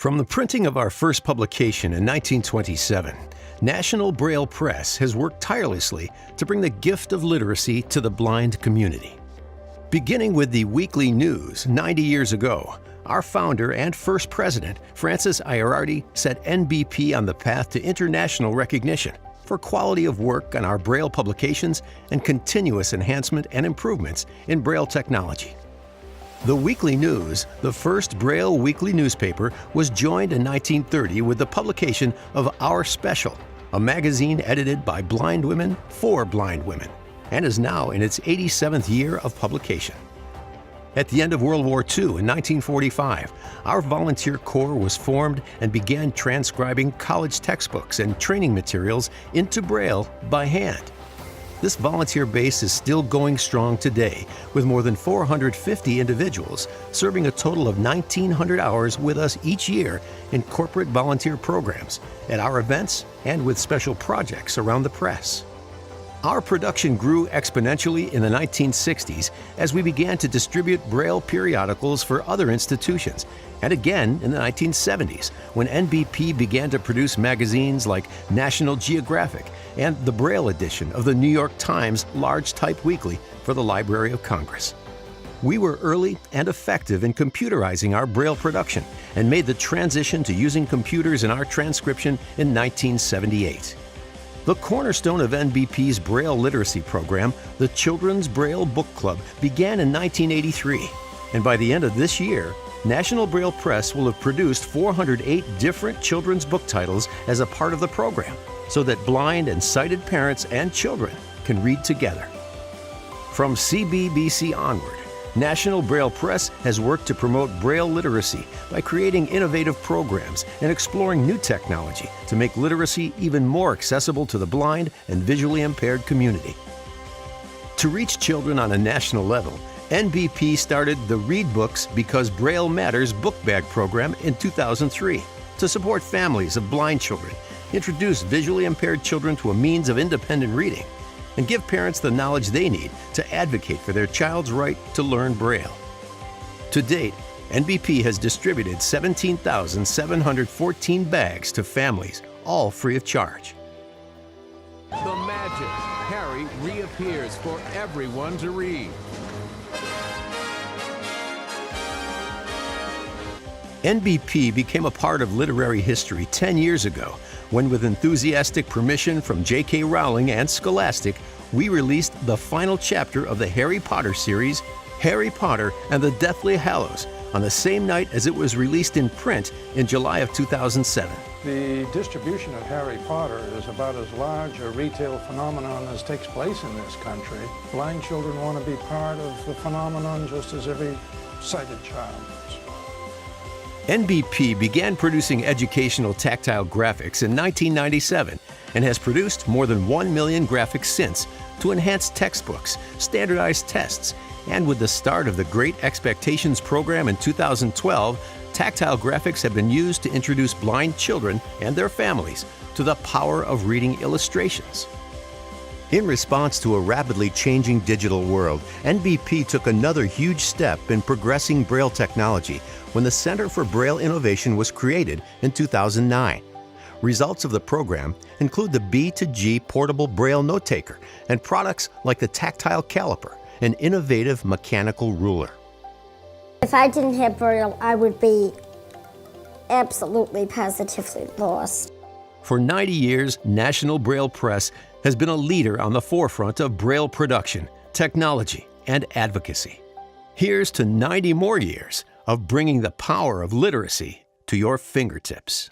From the printing of our first publication in 1927, National Braille Press has worked tirelessly to bring the gift of literacy to the blind community. Beginning with the weekly news 90 years ago, our founder and first president, Francis Ierardi, set NBP on the path to international recognition for quality of work on our Braille publications and continuous enhancement and improvements in Braille technology. The Weekly News, the first Braille weekly newspaper, was joined in 1930 with the publication of Our Special, a magazine edited by blind women for blind women, and is now in its 87th year of publication. At the end of World War II in 1945, our volunteer corps was formed and began transcribing college textbooks and training materials into Braille by hand. This volunteer base is still going strong today, with more than 450 individuals serving a total of 1,900 hours with us each year in corporate volunteer programs, at our events, and with special projects around the press. Our production grew exponentially in the 1960s as we began to distribute Braille periodicals for other institutions, and again in the 1970s when NBP began to produce magazines like National Geographic and the Braille edition of the New York Times Large Type Weekly for the Library of Congress. We were early and effective in computerizing our Braille production and made the transition to using computers in our transcription in 1978. The cornerstone of NBP's Braille literacy program, the Children's Braille Book Club, began in 1983, and by the end of this year, National Braille Press will have produced 408 different children's book titles as a part of the program, so that blind and sighted parents and children can read together. From CBBC onward, National Braille Press has worked to promote Braille literacy by creating innovative programs and exploring new technology to make literacy even more accessible to the blind and visually impaired community. To reach children on a national level, NBP started the Read Books Because Braille Matters book bag program in 2003 to support families of blind children, introduce visually impaired children to a means of independent reading, and give parents the knowledge they need to advocate for their child's right to learn Braille. To date, NBP has distributed 17,714 bags to families, all free of charge. The magic. Harry reappears for everyone to read. NBP became a part of literary history 10 years ago when, with enthusiastic permission from J.K. Rowling and Scholastic, we released the final chapter of the Harry Potter series, Harry Potter and the Deathly Hallows, on the same night as it was released in print in July of 2007. The distribution of Harry Potter is about as large a retail phenomenon as takes place in this country. Blind children want to be part of the phenomenon just as every sighted child is. NBP began producing educational tactile graphics in 1997 and has produced more than 1 million graphics since to enhance textbooks, standardized tests, and with the start of the Great Expectations program in 2012, tactile graphics have been used to introduce blind children and their families to the power of reading illustrations. In response to a rapidly changing digital world, NBP took another huge step in progressing Braille technology when the Center for Braille Innovation was created in 2009. Results of the program include the B2G portable Braille note taker and products like the tactile caliper, an innovative mechanical ruler. If I didn't have Braille, I would be absolutely positively lost. For 90 years, National Braille Press has been a leader on the forefront of Braille production, technology, and advocacy. Here's to 90 more years of bringing the power of literacy to your fingertips.